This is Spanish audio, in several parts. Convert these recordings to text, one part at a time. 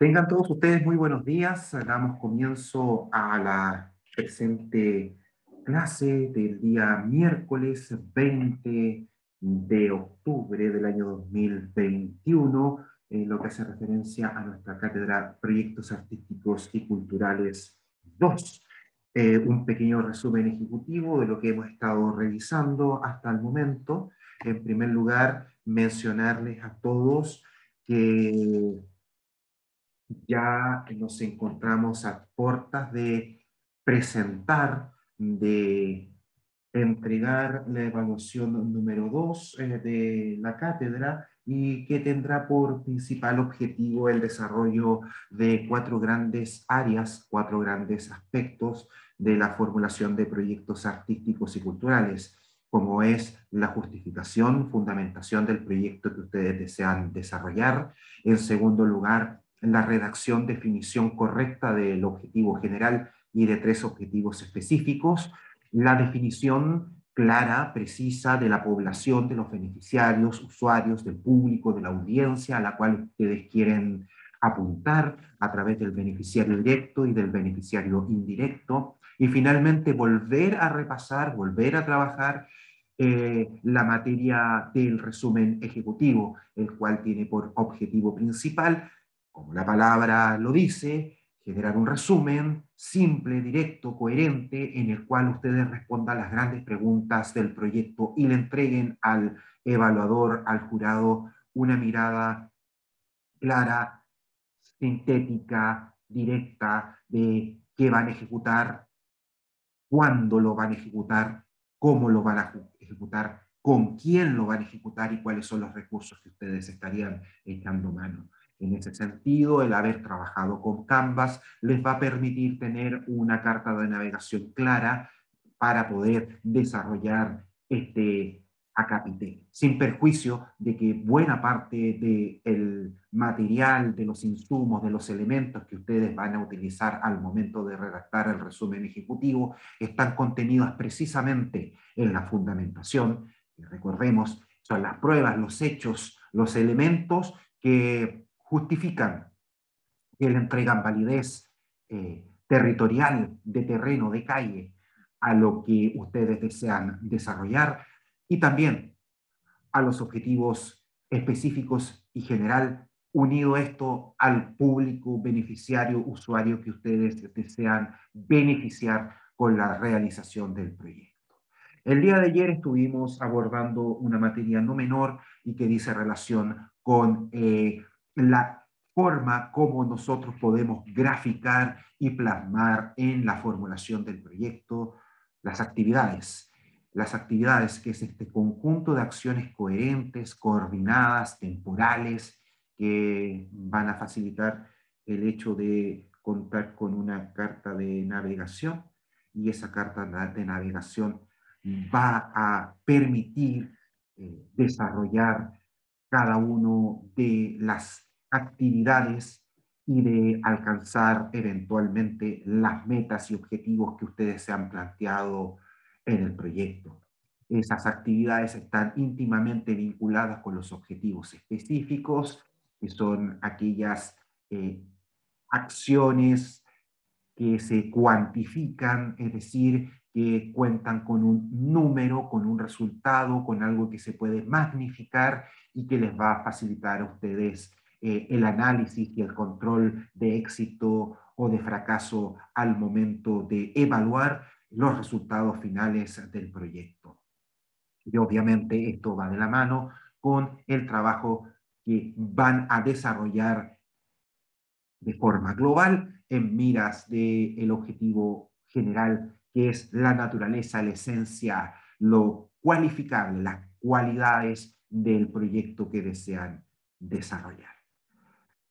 Tengan todos ustedes muy buenos días. Damos comienzo a la presente clase del día miércoles 20 de octubre del año 2021, en lo que hace referencia a nuestra cátedra Proyectos Artísticos y Culturales 2. Un pequeño resumen ejecutivo de lo que hemos estado revisando hasta el momento. En primer lugar, mencionarles a todos que ya nos encontramos a puertas de presentar, de entregar la evaluación número 2 de la cátedra, y que tendrá por principal objetivo el desarrollo de cuatro grandes áreas, cuatro grandes aspectos de la formulación de proyectos artísticos y culturales, como es la justificación, fundamentación del proyecto que ustedes desean desarrollar. En segundo lugar, la redacción, definición correcta del objetivo general y de tres objetivos específicos, la definición clara, precisa de la población, de los beneficiarios, usuarios, del público, de la audiencia a la cual ustedes quieren apuntar a través del beneficiario directo y del beneficiario indirecto, y finalmente volver a repasar, volver a trabajar la materia del resumen ejecutivo, el cual tiene por objetivo principal, como la palabra lo dice, generar un resumen simple, directo, coherente, en el cual ustedes respondan las grandes preguntas del proyecto y le entreguen al evaluador, al jurado, una mirada clara, sintética, directa de qué van a ejecutar, cuándo lo van a ejecutar, cómo lo van a ejecutar, con quién lo van a ejecutar y cuáles son los recursos que ustedes estarían echando mano. En ese sentido, el haber trabajado con Canvas les va a permitir tener una carta de navegación clara para poder desarrollar este acápite, sin perjuicio de que buena parte del material, de los insumos, de los elementos que ustedes van a utilizar al momento de redactar el resumen ejecutivo están contenidos precisamente en la fundamentación, y recordemos, son las pruebas, los hechos, los elementos que justifican, que le entregan validez territorial, de terreno, de calle, a lo que ustedes desean desarrollar, y también a los objetivos específicos y general, unido esto al público beneficiario, usuario que ustedes desean beneficiar con la realización del proyecto. El día de ayer estuvimos abordando una materia no menor y que dice relación con la forma como nosotros podemos graficar y plasmar en la formulación del proyecto las actividades. Las actividades, que es este conjunto de acciones coherentes, coordinadas, temporales, que van a facilitar el hecho de contar con una carta de navegación, y esa carta de navegación va a permitir desarrollar cada uno de las actividades y de alcanzar eventualmente las metas y objetivos que ustedes se han planteado en el proyecto. Esas actividades están íntimamente vinculadas con los objetivos específicos, que son aquellas acciones que se cuantifican, es decir, que cuentan con un número, con un resultado, con algo que se puede magnificar y que les va a facilitar a ustedes el análisis y el control de éxito o de fracaso al momento de evaluar los resultados finales del proyecto. Y obviamente esto va de la mano con el trabajo que van a desarrollar de forma global en miras del objetivo general, que es la naturaleza, la esencia, lo cualificable, las cualidades del proyecto que desean desarrollar.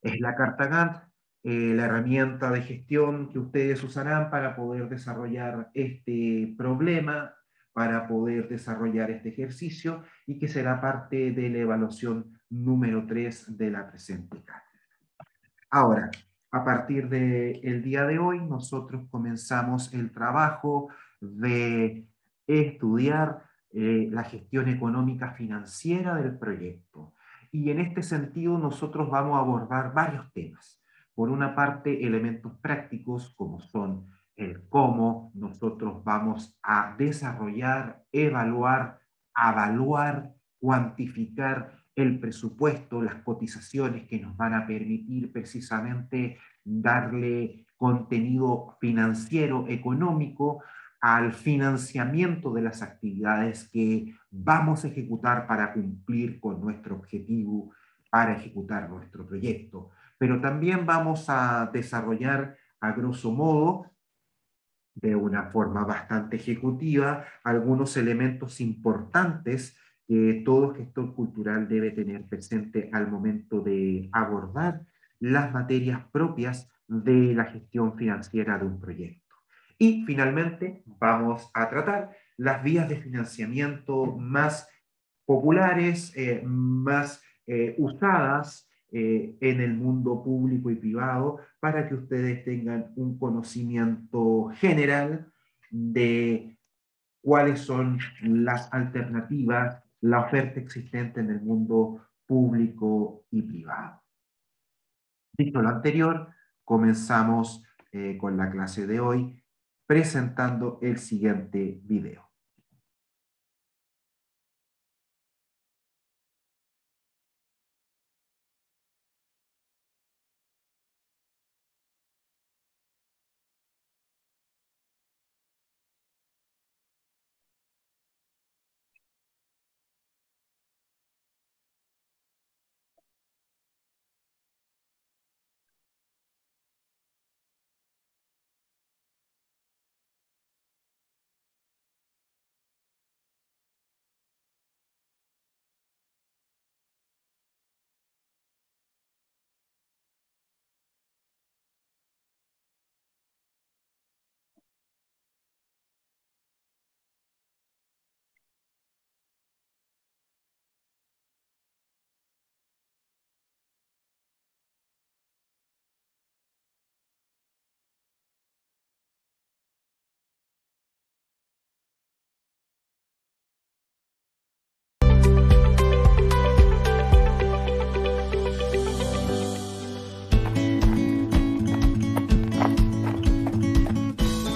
Es la carta Gantt, la herramienta de gestión que ustedes usarán para poder desarrollar este problema, para poder desarrollar este ejercicio, y que será parte de la evaluación número 3 de la presente cátedra. Ahora, a partir del día de hoy, nosotros comenzamos el trabajo de estudiar la gestión económica financiera del proyecto. Y en este sentido, nosotros vamos a abordar varios temas. Por una parte, elementos prácticos como son el cómo nosotros vamos a desarrollar, evaluar, avaluar, cuantificar el presupuesto, las cotizaciones que nos van a permitir precisamente darle contenido financiero, económico, al financiamiento de las actividades que vamos a ejecutar para cumplir con nuestro objetivo, para ejecutar nuestro proyecto. Pero también vamos a desarrollar, a grosso modo, de una forma bastante ejecutiva, algunos elementos importantes que todo gestor cultural debe tener presente al momento de abordar las materias propias de la gestión financiera de un proyecto. Y finalmente vamos a tratar las vías de financiamiento más populares, más usadas en el mundo público y privado para que ustedes tengan un conocimiento general de cuáles son las alternativas, la oferta existente en el mundo público y privado. Dicho lo anterior, comenzamos con la clase de hoy presentando el siguiente video.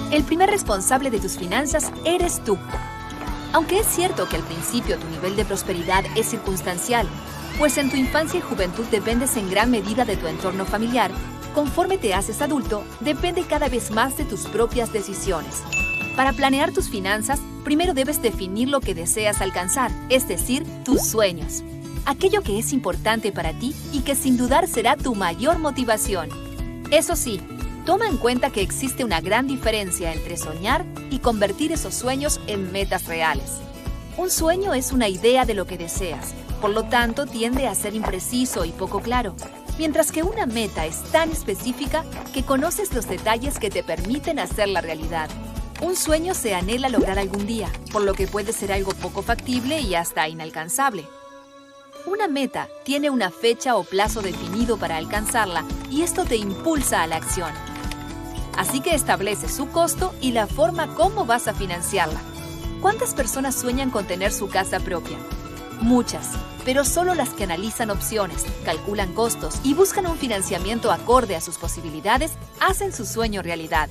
El primer responsable de tus finanzas eres tú. Aunque es cierto que al principio tu nivel de prosperidad es circunstancial, pues en tu infancia y juventud dependes en gran medida de tu entorno familiar, conforme te haces adulto, depende cada vez más de tus propias decisiones. Para planear tus finanzas, primero debes definir lo que deseas alcanzar, es decir, tus sueños. Aquello que es importante para ti y que sin dudar será tu mayor motivación. Eso sí, toma en cuenta que existe una gran diferencia entre soñar y convertir esos sueños en metas reales. Un sueño es una idea de lo que deseas, por lo tanto tiende a ser impreciso y poco claro, mientras que una meta es tan específica que conoces los detalles que te permiten hacerla realidad. Un sueño se anhela lograr algún día, por lo que puede ser algo poco factible y hasta inalcanzable. Una meta tiene una fecha o plazo definido para alcanzarla y esto te impulsa a la acción. Así que establece su costo y la forma cómo vas a financiarla. ¿Cuántas personas sueñan con tener su casa propia? Muchas, pero solo las que analizan opciones, calculan costos y buscan un financiamiento acorde a sus posibilidades hacen su sueño realidad.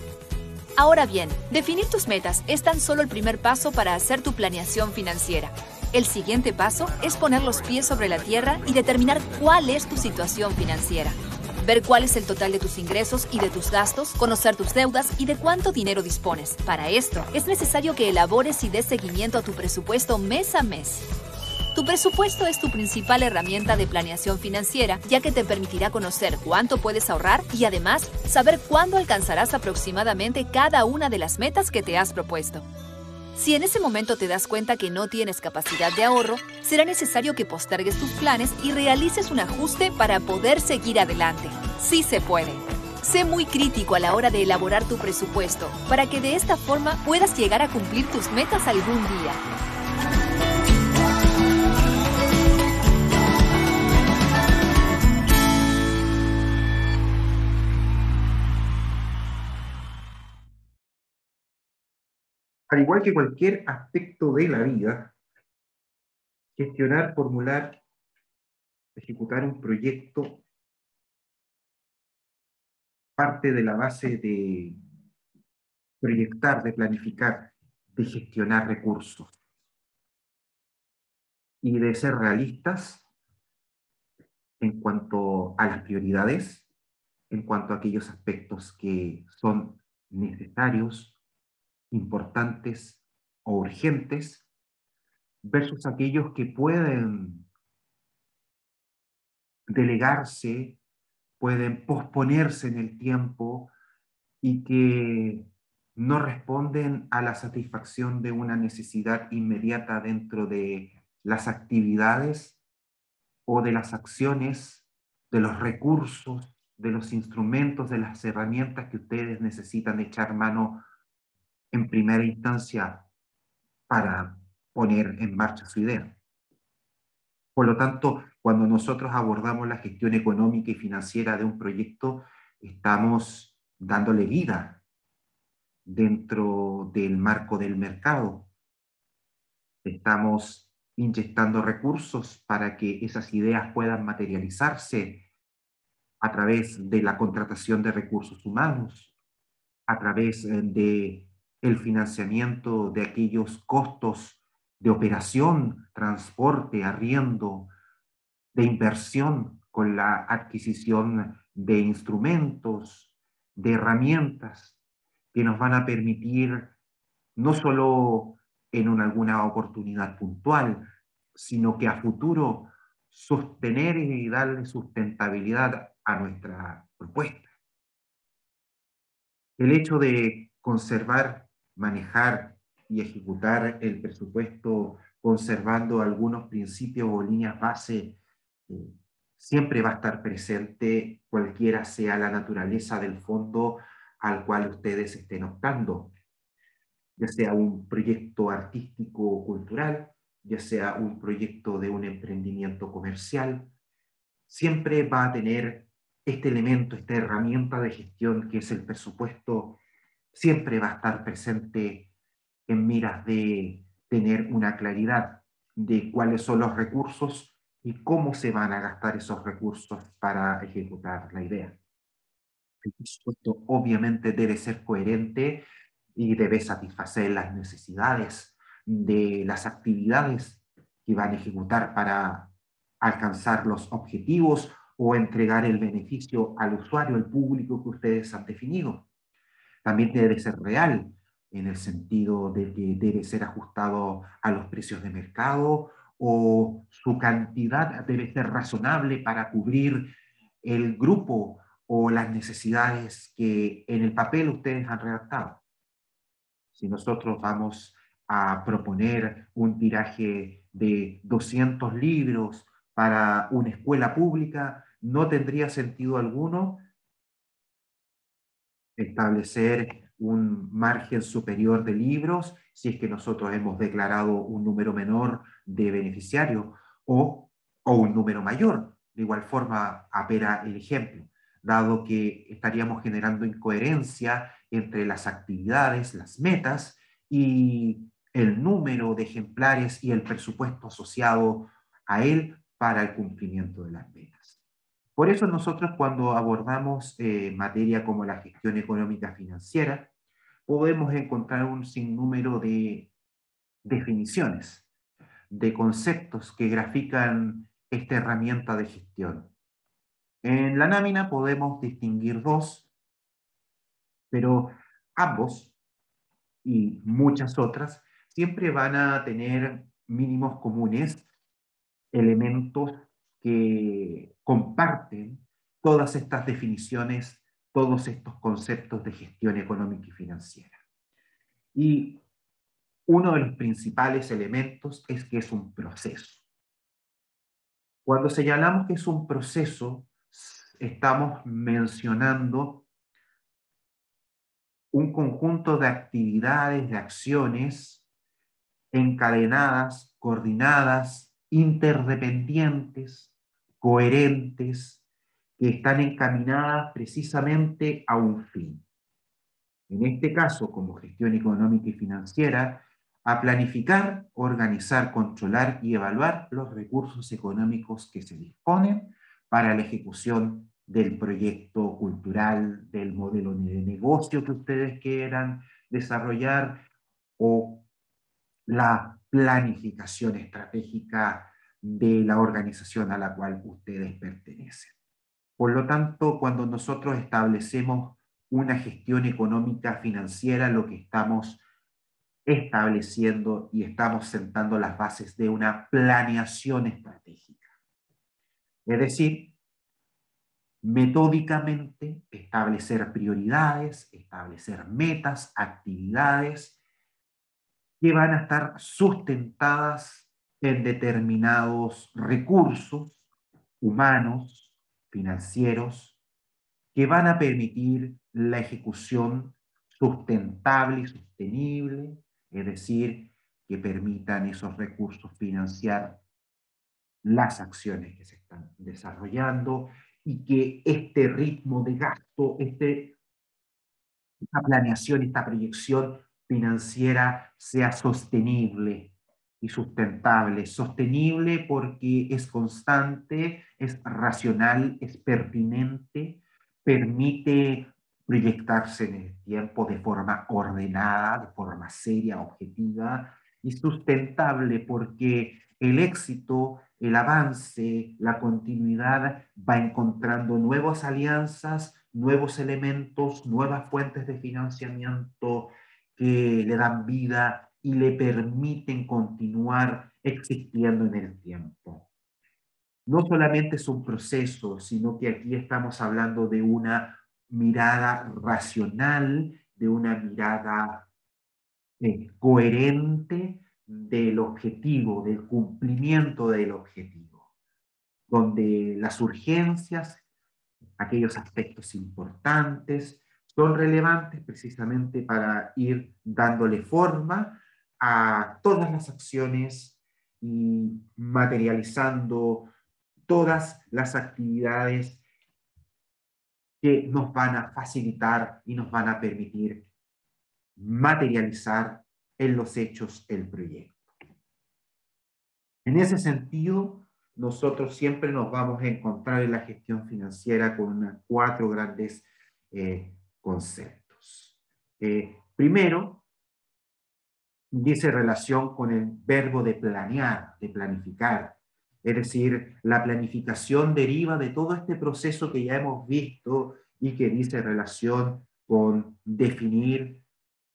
Ahora bien, definir tus metas es tan solo el primer paso para hacer tu planeación financiera. El siguiente paso es poner los pies sobre la tierra y determinar cuál es tu situación financiera. Ver cuál es el total de tus ingresos y de tus gastos, conocer tus deudas y de cuánto dinero dispones. Para esto, es necesario que elabores y des seguimiento a tu presupuesto mes a mes. Tu presupuesto es tu principal herramienta de planeación financiera, ya que te permitirá conocer cuánto puedes ahorrar y además saber cuándo alcanzarás aproximadamente cada una de las metas que te has propuesto. Si en ese momento te das cuenta que no tienes capacidad de ahorro, será necesario que postergues tus planes y realices un ajuste para poder seguir adelante. Sí se puede. Sé muy crítico a la hora de elaborar tu presupuesto, para que de esta forma puedas llegar a cumplir tus metas algún día. Al igual que cualquier aspecto de la vida, gestionar, formular, ejecutar un proyecto parte de la base de proyectar, de planificar, de gestionar recursos y de ser realistas en cuanto a las prioridades, en cuanto a aquellos aspectos que son necesarios, importantes o urgentes, versus aquellos que pueden delegarse, pueden posponerse en el tiempo y que no responden a la satisfacción de una necesidad inmediata dentro de las actividades o de las acciones, de los recursos, de los instrumentos, de las herramientas que ustedes necesitan echar mano en primera instancia para poner en marcha su idea. Por lo tanto, cuando nosotros abordamos la gestión económica y financiera de un proyecto, estamos dándole vida dentro del marco del mercado. Estamos inyectando recursos para que esas ideas puedan materializarse a través de la contratación de recursos humanos, a través de el financiamiento de aquellos costos de operación, transporte, arriendo, de inversión con la adquisición de instrumentos, de herramientas que nos van a permitir no solo en alguna oportunidad puntual, sino que a futuro sostener y darle sustentabilidad a nuestra propuesta. El hecho de conservar, manejar y ejecutar el presupuesto conservando algunos principios o líneas base siempre va a estar presente cualquiera sea la naturaleza del fondo al cual ustedes estén optando, ya sea un proyecto artístico o cultural, ya sea un proyecto de un emprendimiento comercial, siempre va a tener este elemento, esta herramienta de gestión que es el presupuesto, siempre va a estar presente en miras de tener una claridad de cuáles son los recursos y cómo se van a gastar esos recursos para ejecutar la idea. El presupuesto obviamente debe ser coherente y debe satisfacer las necesidades de las actividades que van a ejecutar para alcanzar los objetivos o entregar el beneficio al usuario, al público que ustedes han definido. También debe ser real en el sentido de que debe ser ajustado a los precios de mercado o su cantidad debe ser razonable para cubrir el grupo o las necesidades que en el papel ustedes han redactado. Si nosotros vamos a proponer un tiraje de 200 libros para una escuela pública, no tendría sentido alguno establecer un margen superior de libros si es que nosotros hemos declarado un número menor de beneficiarios o un número mayor. De igual forma, apela el ejemplo, dado que estaríamos generando incoherencia entre las actividades, las metas y el número de ejemplares y el presupuesto asociado a él para el cumplimiento de las metas. Por eso nosotros cuando abordamos materia como la gestión económica financiera, podemos encontrar un sinnúmero de definiciones, de conceptos que grafican esta herramienta de gestión. En la lámina podemos distinguir dos, pero ambos y muchas otras siempre van a tener mínimos comunes, elementos que comparten todas estas definiciones, todos estos conceptos de gestión económica y financiera. Y uno de los principales elementos es que es un proceso. Cuando señalamos que es un proceso, estamos mencionando un conjunto de actividades, de acciones encadenadas, coordinadas, interdependientes, coherentes, que están encaminadas precisamente a un fin. En este caso, como gestión económica y financiera, a planificar, organizar, controlar y evaluar los recursos económicos que se disponen para la ejecución del proyecto cultural, del modelo de negocio que ustedes quieran desarrollar o la planificación estratégica de la organización a la cual ustedes pertenecen. Por lo tanto, cuando nosotros establecemos una gestión económica financiera, lo que estamos estableciendo y estamos sentando las bases de una planeación estratégica. Es decir, metódicamente establecer prioridades, establecer metas, actividades que van a estar sustentadas en determinados recursos humanos, financieros, que van a permitir la ejecución sustentable y sostenible, es decir, que permitan esos recursos financiar las acciones que se están desarrollando y que este ritmo de gasto, esta planeación, esta proyección financiera sea sostenible y sustentable. Sostenible porque es constante, es racional, es pertinente, permite proyectarse en el tiempo de forma ordenada, de forma seria, objetiva y sustentable porque el éxito, el avance, la continuidad va encontrando nuevas alianzas, nuevos elementos, nuevas fuentes de financiamiento que le dan vida y le permiten continuar existiendo en el tiempo. No solamente es un proceso, sino que aquí estamos hablando de una mirada racional, de una mirada coherente del objetivo, del cumplimiento del objetivo, donde las urgencias, aquellos aspectos importantes, son relevantes precisamente para ir dándole forma a todas las acciones y materializando todas las actividades que nos van a facilitar y nos van a permitir materializar en los hechos el proyecto. En ese sentido, nosotros siempre nos vamos a encontrar en la gestión financiera con cuatro grandes conceptos. Primero, dice relación con el verbo de planear, de planificar. Es decir, la planificación deriva de todo este proceso que ya hemos visto y que dice relación con definir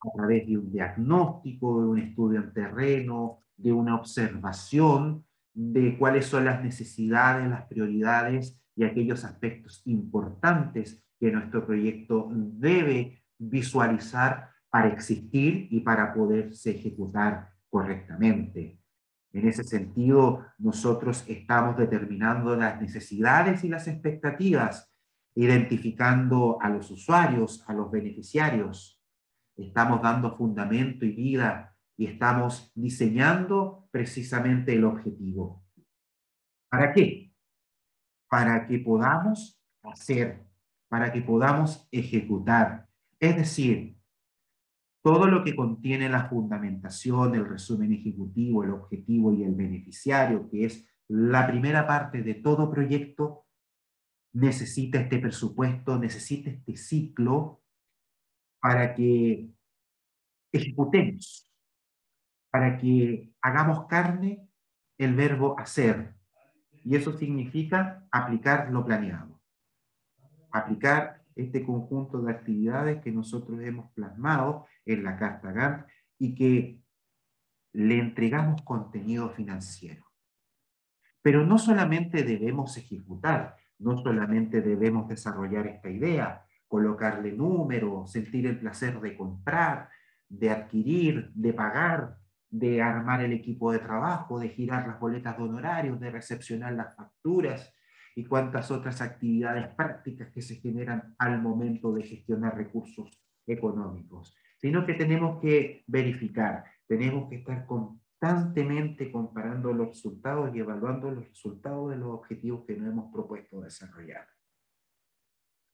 a través de un diagnóstico, de un estudio en terreno, de una observación de cuáles son las necesidades, las prioridades y aquellos aspectos importantes que nuestro proyecto debe visualizar para existir y para poderse ejecutar correctamente. En ese sentido, nosotros estamos determinando las necesidades y las expectativas, identificando a los usuarios, a los beneficiarios. Estamos dando fundamento y vida y estamos diseñando precisamente el objetivo. ¿Para qué? Para que podamos hacer, para que podamos ejecutar. Es decir, todo lo que contiene la fundamentación, el resumen ejecutivo, el objetivo y el beneficiario, que es la primera parte de todo proyecto, necesita este presupuesto, necesita este ciclo para que ejecutemos, para que hagamos carne el verbo hacer. Y eso significa aplicar lo planeado. Aplicar este conjunto de actividades que nosotros hemos plasmado en la carta Gantt y que le entregamos contenido financiero. Pero no solamente debemos ejecutar, no solamente debemos desarrollar esta idea, colocarle números, sentir el placer de comprar, de adquirir, de pagar, de armar el equipo de trabajo, de girar las boletas de honorarios, de recepcionar las facturas y cuantas otras actividades prácticas que se generan al momento de gestionar recursos económicos, sino que tenemos que verificar, tenemos que estar constantemente comparando los resultados y evaluando los resultados de los objetivos que nos hemos propuesto desarrollar.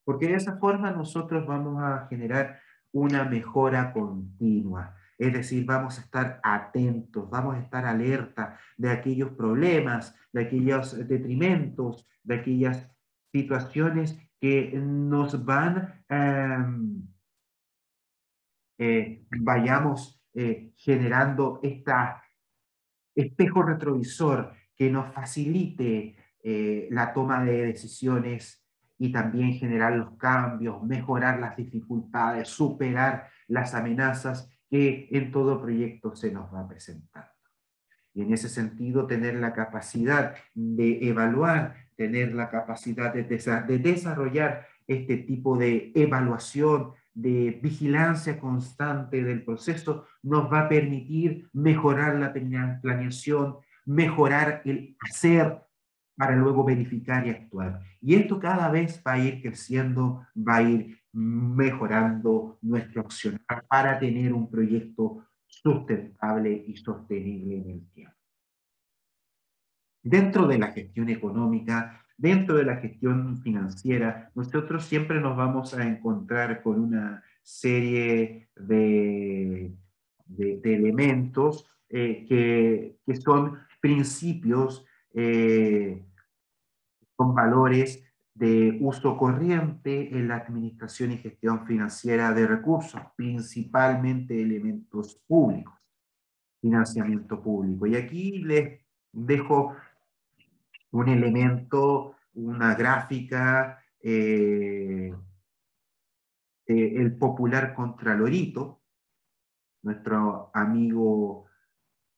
Porque de esa forma nosotros vamos a generar una mejora continua. Es decir, vamos a estar atentos, vamos a estar alerta de aquellos problemas, de aquellos detrimentos, de aquellas situaciones que nos van, vayamos generando este espejo retrovisor que nos facilite la toma de decisiones y también generar los cambios, mejorar las dificultades, superar las amenazas que en todo proyecto se nos va presentando. Y en ese sentido, tener la capacidad de evaluar, tener la capacidad de desarrollar este tipo de evaluación, de vigilancia constante del proceso, nos va a permitir mejorar la planeación, mejorar el hacer para luego verificar y actuar. Y esto cada vez va a ir creciendo, va a ir mejorando nuestro accionar para tener un proyecto sustentable y sostenible en el tiempo. Dentro de la gestión económica, dentro de la gestión financiera, nosotros siempre nos vamos a encontrar con una serie de elementos que son principios, son valores de uso corriente en la administración y gestión financiera de recursos, principalmente elementos públicos, financiamiento público. Y aquí les dejo un elemento, una gráfica, el popular Contralorito, nuestro amigo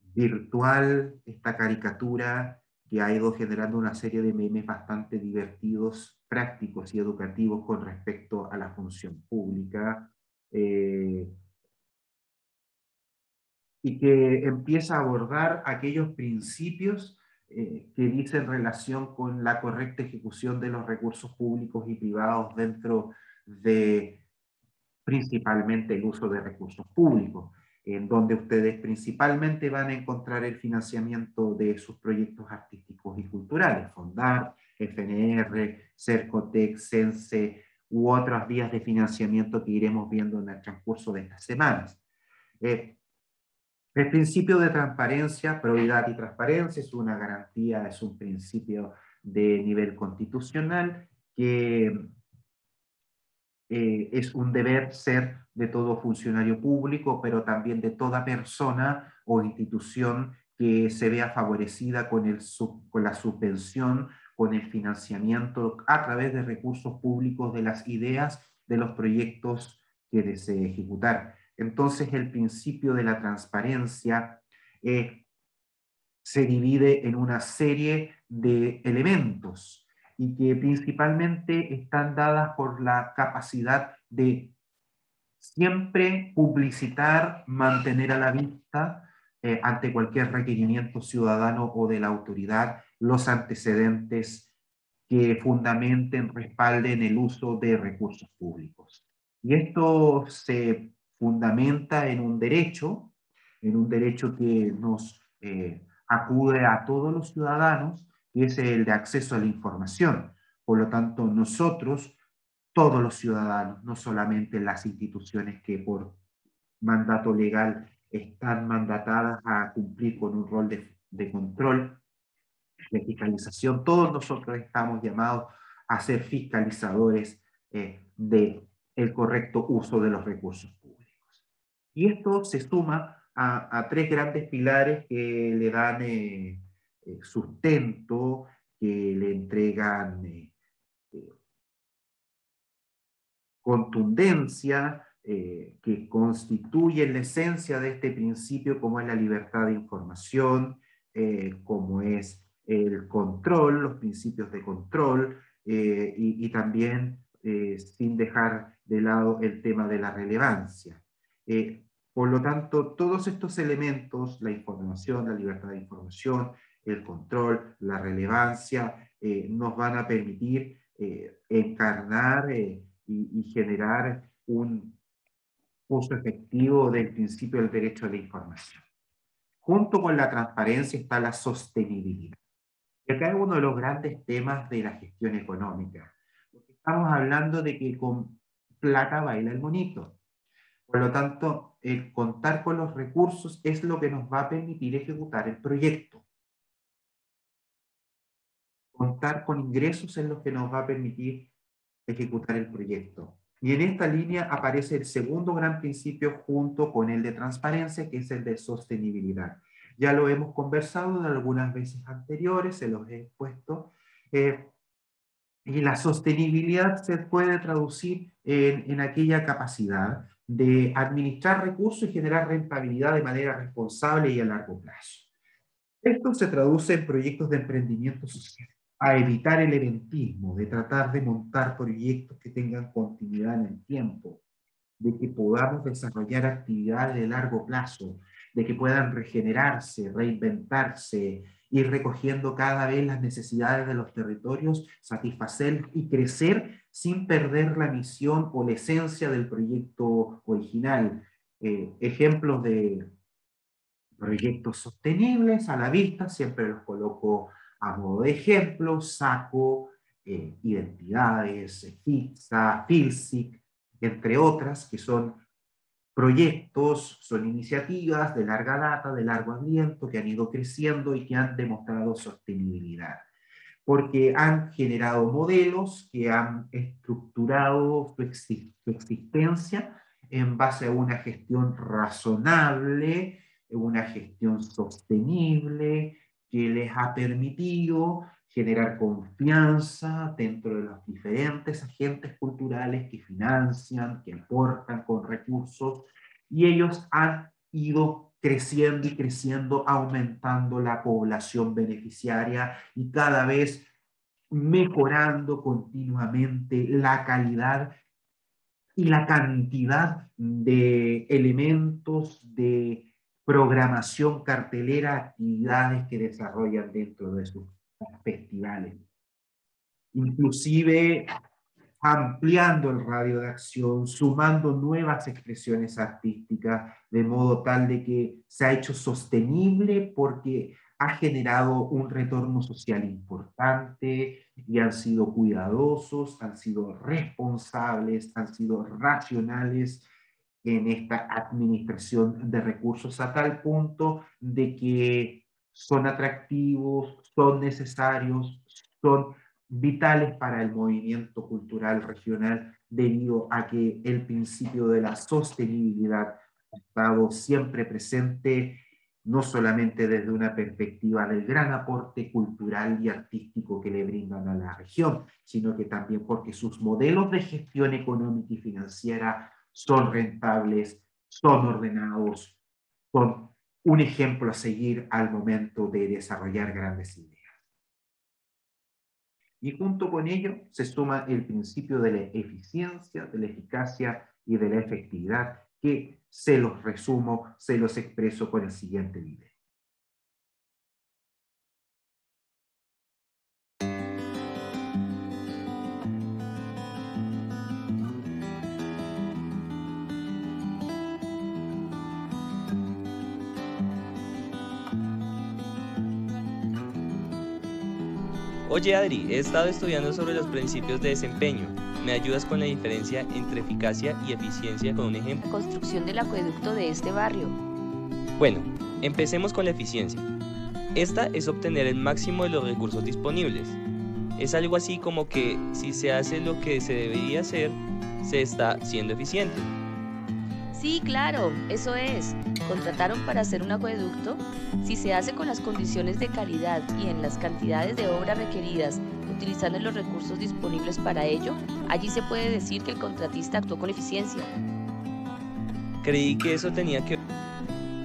virtual, esta caricatura que ha ido generando una serie de memes bastante divertidos, prácticos y educativos con respecto a la función pública, y que empieza a abordar aquellos principios que dicen relación con la correcta ejecución de los recursos públicos y privados dentro de principalmente el uso de recursos públicos, en donde ustedes principalmente van a encontrar el financiamiento de sus proyectos artísticos y culturales, Fondar, FNR, Cercotec, CENSE u otras vías de financiamiento que iremos viendo en el transcurso de estas semanas. El principio de transparencia, probidad y transparencia es una garantía, es un principio de nivel constitucional que es un deber ser de todo funcionario público, pero también de toda persona o institución que se vea favorecida con la subvención, con el financiamiento a través de recursos públicos de las ideas, de los proyectos que desee ejecutar. Entonces, el principio de la transparencia se divide en una serie de elementos y que principalmente están dadas por la capacidad de siempre publicitar, mantener a la vista ante cualquier requerimiento ciudadano o de la autoridad los antecedentes que fundamenten, respalden el uso de recursos públicos. Y esto se fundamenta en un derecho que nos acude a todos los ciudadanos, que es el de acceso a la información. Por lo tanto, nosotros, todos los ciudadanos, no solamente las instituciones que por mandato legal están mandatadas a cumplir con un rol de control, de fiscalización, todos nosotros estamos llamados a ser fiscalizadores del correcto uso de los recursos públicos. Y esto se suma a tres grandes pilares que le dan sustento, que le entregan contundencia, que constituyen la esencia de este principio, como es la libertad de información, como es el control, los principios de control, y también sin dejar de lado el tema de la relevancia. Por lo tanto, todos estos elementos, la información, la libertad de información, el control, la relevancia, nos van a permitir encarnar y generar un uso efectivo del principio del derecho a la información. Junto con la transparencia está la sostenibilidad. Y acá es uno de los grandes temas de la gestión económica. Porque estamos hablando de que con plata baila el monito. Por lo tanto, el contar con los recursos es lo que nos va a permitir ejecutar el proyecto. contar con ingresos en los que nos va a permitir ejecutar el proyecto. Y en esta línea aparece el segundo gran principio junto con el de transparencia, que es el de sostenibilidad. Ya lo hemos conversado en algunas veces anteriores, se los he expuesto, y la sostenibilidad se puede traducir en aquella capacidad de administrar recursos y generar rentabilidad de manera responsable y a largo plazo. Esto se traduce en proyectos de emprendimiento social, a evitar el eventismo, de tratar de montar proyectos que tengan continuidad en el tiempo, de que podamos desarrollar actividades de largo plazo, de que puedan regenerarse, reinventarse, ir recogiendo cada vez las necesidades de los territorios, satisfacer y crecer sin perder la misión o la esencia del proyecto original. Ejemplos de proyectos sostenibles a la vista, siempre los coloco a modo de ejemplo: SACO, Identidades, FITSA, FILSIC, entre otras, que son proyectos, son iniciativas de larga data, de largo aliento, que han ido creciendo y que han demostrado sostenibilidad, porque han generado modelos que han estructurado su existencia en base a una gestión razonable, una gestión sostenible, que les ha permitido generar confianza dentro de los diferentes agentes culturales que financian, que aportan con recursos, y ellos han ido creciendo y creciendo, aumentando la población beneficiaria y cada vez mejorando continuamente la calidad y la cantidad de elementos de programación cartelera, actividades que desarrollan dentro de sus festivales. Inclusive ampliando el radio de acción, sumando nuevas expresiones artísticas, de modo tal de que se ha hecho sostenible porque ha generado un retorno social importante y han sido cuidadosos, han sido responsables, han sido racionales en esta administración de recursos, a tal punto de que son atractivos, son necesarios, son vitales para el movimiento cultural regional, debido a que el principio de la sostenibilidad ha estado siempre presente, no solamente desde una perspectiva del gran aporte cultural y artístico que le brindan a la región, sino que también porque sus modelos de gestión económica y financiera son rentables, son ordenados, son un ejemplo a seguir al momento de desarrollar grandes ideas. Y junto con ello se suma el principio de la eficiencia, de la eficacia y de la efectividad, que se los resumo, se los expreso con el siguiente video. Oye Adri, he estado estudiando sobre los principios de desempeño. ¿Me ayudas con la diferencia entre eficacia y eficiencia con un ejemplo? Construcción del acueducto de este barrio. Bueno, empecemos con la eficiencia. Esta es obtener el máximo de los recursos disponibles. Es algo así como que si se hace lo que se debería hacer, se está siendo eficiente. Sí, claro, eso es. Contrataron para hacer un acueducto. Si se hace con las condiciones de calidad y en las cantidades de obra requeridas, utilizando los recursos disponibles para ello, allí se puede decir que el contratista actuó con eficiencia. Creí que eso tenía que...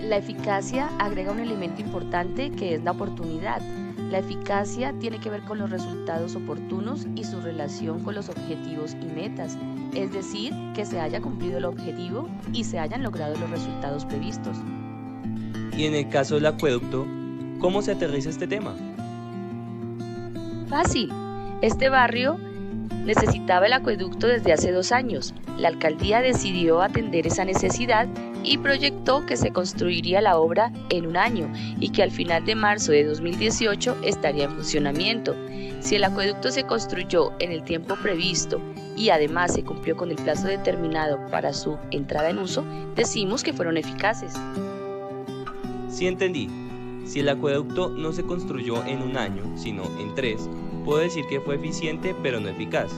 La eficacia agrega un elemento importante que es la oportunidad. La eficacia tiene que ver con los resultados oportunos y su relación con los objetivos y metas, es decir, que se haya cumplido el objetivo y se hayan logrado los resultados previstos. Y en el caso del acueducto, ¿cómo se aterriza este tema? Fácil. Este barrio necesitaba el acueducto desde hace 2 años. La alcaldía decidió atender esa necesidad y proyectó que se construiría la obra en 1 año y que al final de marzo de 2018 estaría en funcionamiento. Si el acueducto se construyó en el tiempo previsto y además se cumplió con el plazo determinado para su entrada en uso, decimos que fueron eficaces. Sí entendí. Si el acueducto no se construyó en 1 año, sino en 3, Puedo decir que fue eficiente, pero no eficaz.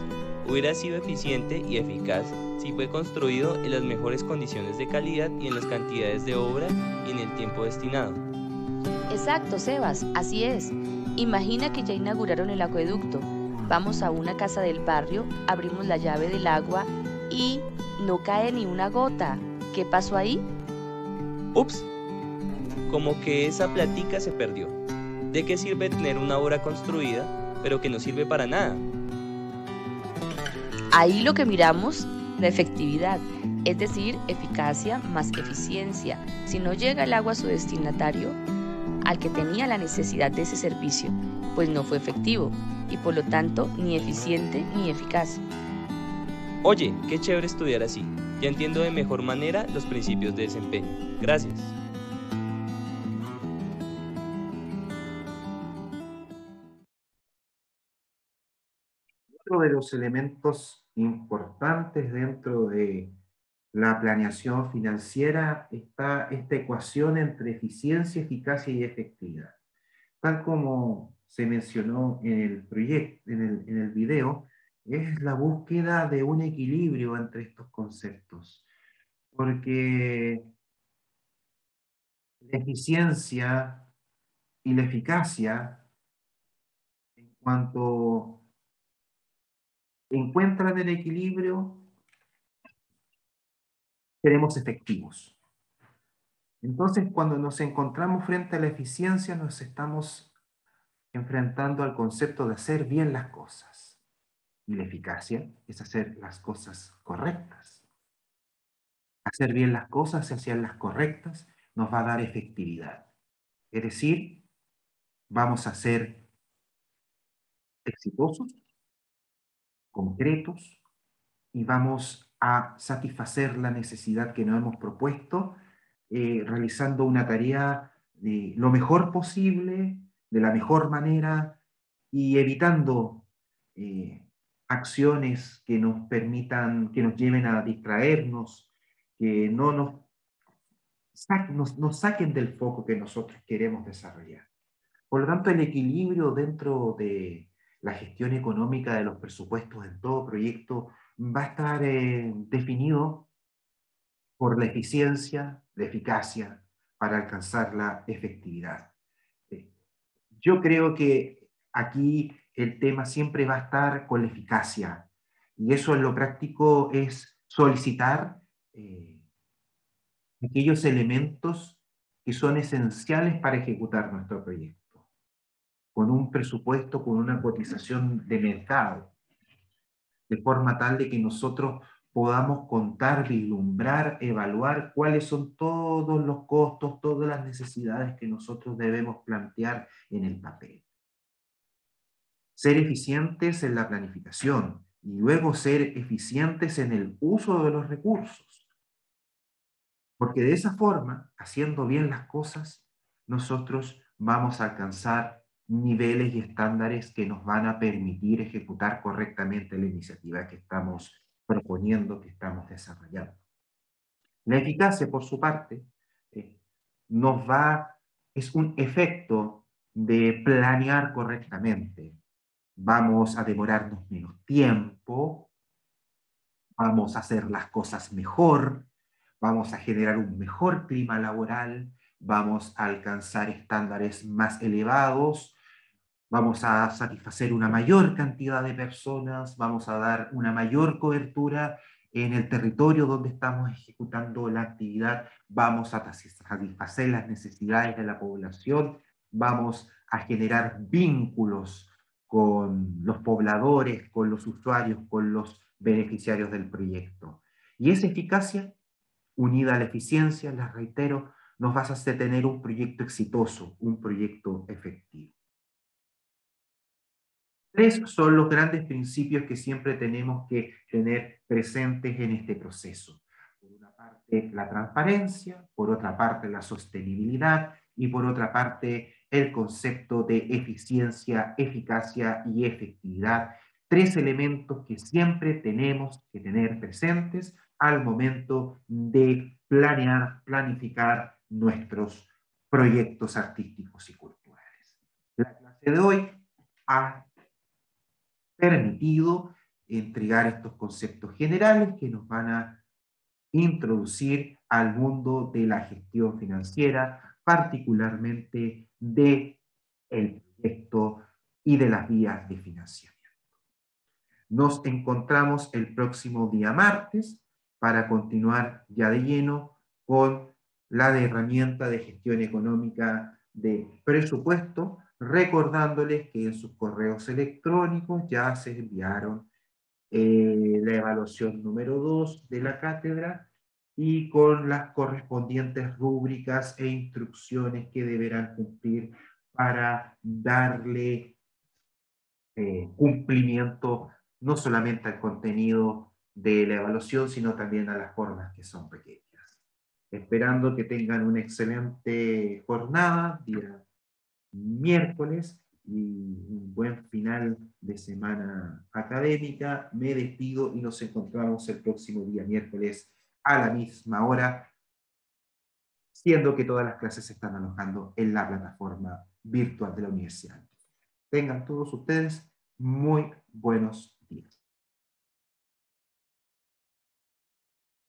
Hubiera sido eficiente y eficaz si fue construido en las mejores condiciones de calidad y en las cantidades de obra y en el tiempo destinado. Exacto, Sebas, así es. Imagina que ya inauguraron el acueducto. Vamos a una casa del barrio, abrimos la llave del agua y no cae ni una gota. ¿Qué pasó ahí? Ups, como que esa platica se perdió. ¿De qué sirve tener una obra construida, pero que no sirve para nada? Ahí lo que miramos, la efectividad, es decir, eficacia más eficiencia. Si no llega el agua a su destinatario, al que tenía la necesidad de ese servicio, pues no fue efectivo y por lo tanto ni eficiente ni eficaz. Oye, qué chévere estudiar así. Ya entiendo de mejor manera los principios de desempeño. Gracias. Otro de los elementos importantes dentro de la planeación financiera está esta ecuación entre eficiencia, eficacia y efectividad. Tal como se mencionó en el proyecto, en el video, es la búsqueda de un equilibrio entre estos conceptos. Porque la eficiencia y la eficacia, en cuanto encuentran el equilibrio, seremos efectivos. Entonces, cuando nos encontramos frente a la eficiencia, nos estamos enfrentando al concepto de hacer bien las cosas. Y la eficacia es hacer las cosas correctas. Hacer bien las cosas y hacerlas correctas nos va a dar efectividad. Es decir, vamos a ser exitosos, concretos, y vamos a satisfacer la necesidad que nos hemos propuesto, realizando una tarea lo mejor posible, de la mejor manera, y evitando acciones que nos permitan, que nos lleven a distraernos, que no nos saquen del foco que nosotros queremos desarrollar. Por lo tanto, el equilibrio dentro de la gestión económica de los presupuestos en todo proyecto va a estar definido por la eficiencia, la eficacia, para alcanzar la efectividad. Yo creo que aquí el tema siempre va a estar con la eficacia, y eso en lo práctico es solicitar aquellos elementos que son esenciales para ejecutar nuestro proyecto, con un presupuesto, con una cotización de mercado, de forma tal de que nosotros podamos contar, vislumbrar, evaluar cuáles son todos los costos, todas las necesidades que nosotros debemos plantear en el papel. Ser eficientes en la planificación y luego ser eficientes en el uso de los recursos. Porque de esa forma, haciendo bien las cosas, nosotros vamos a alcanzar niveles y estándares que nos van a permitir ejecutar correctamente la iniciativa que estamos proponiendo, que estamos desarrollando. La eficacia, por su parte, es un efecto de planear correctamente. Vamos a demorarnos menos tiempo, vamos a hacer las cosas mejor, vamos a generar un mejor clima laboral, vamos a alcanzar estándares más elevados, vamos a satisfacer una mayor cantidad de personas, vamos a dar una mayor cobertura en el territorio donde estamos ejecutando la actividad, vamos a satisfacer las necesidades de la población, vamos a generar vínculos con los pobladores, con los usuarios, con los beneficiarios del proyecto. Y esa eficacia, unida a la eficiencia, les reitero, nos va a hacer tener un proyecto exitoso, un proyecto efectivo. Tres son los grandes principios que siempre tenemos que tener presentes en este proceso. Por una parte, la transparencia, por otra parte, la sostenibilidad y por otra parte, el concepto de eficiencia, eficacia y efectividad. Tres elementos que siempre tenemos que tener presentes al momento de planear, planificar nuestros proyectos artísticos y culturales. La clase de hoy ha permitido entregar estos conceptos generales que nos van a introducir al mundo de la gestión financiera, particularmente del proyecto y de las vías de financiamiento. Nos encontramos el próximo día martes para continuar ya de lleno con la herramienta de gestión económica de presupuesto, recordándoles que en sus correos electrónicos ya se enviaron la evaluación número 2 de la cátedra y con las correspondientes rúbricas e instrucciones que deberán cumplir para darle cumplimiento no solamente al contenido de la evaluación, sino también a las formas que son requeridas. Esperando que tengan una excelente jornada, día miércoles, y un buen final de semana académica. Me despido y nos encontramos el próximo día miércoles a la misma hora, siendo que todas las clases se están alojando en la plataforma virtual de la universidad. Tengan todos ustedes muy buenos